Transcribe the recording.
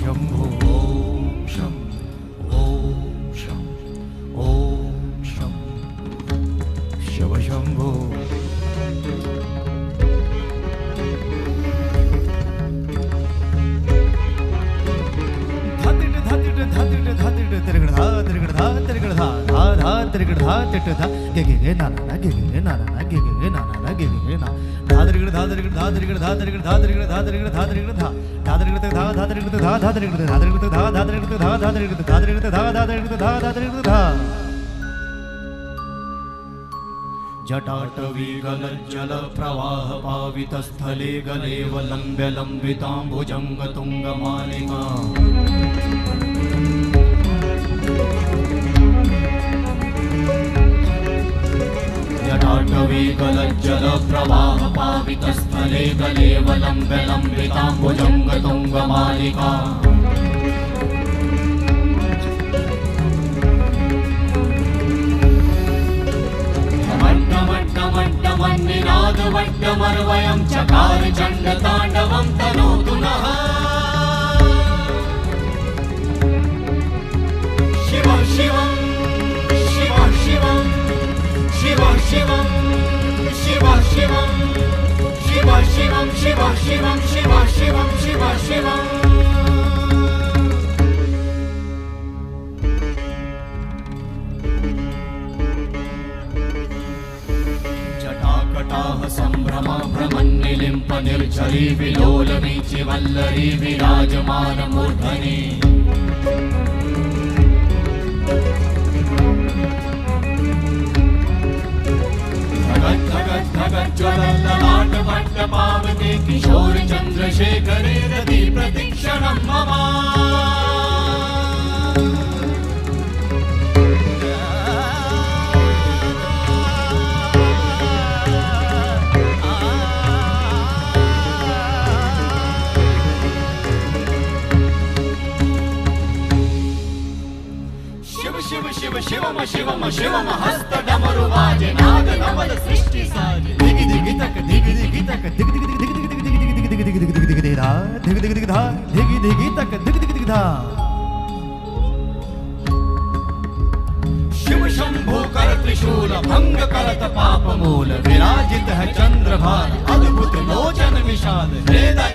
शंभो ओम शं ओम शं ओम शं शिव शंभो जटाटवी गलज्जल प्रवाह पावितस्थले गलेवलम्ब्य लम्बिताम्बुजङ्ग तुङ्गमालिका जटाटवी गलज्जल प्रवाह पावितस्थले गलेवलम्ब्य लम्बिताम्बुजङ्ग तुङ्गमालिका वट्टमर्वयं चकार चण्डताण्डवं तनोतु नः शिव शिवं शिव शिवं शिव शिवं शिव शिवं शिव शिवं शिव शिवं शिव शिवं शिव शिवं जटाकटाह सम्भ्रम भ्रमन्निलिम्प निर्झरी विलोलवीचि वल्लरी विराजमान मूर्धनि धगत् धगत् धगत् ज्वलल्ललाट वट्ट पावते किशोर चन्द्रशेखरे रति प्रतिक्षणं मम शिव शिव शिवम शिवम शिवम हस्त डमरु वाजे नाद नवल सृष्टि साजे दिगि दिगि तक दिगि दिगि तक दिगि दिगि दिगि दिगि दिगि दिगि दिगि दिगि दिगि दिगि धा दिगि दिगि दिगि धा दिगि दिगि तक दिगि दिगि दिगि धा शिव शंभो कर त्रिशूल भंग करत पाप मूल विराजित है चंद्रभान अद्भुत लोचन विशाल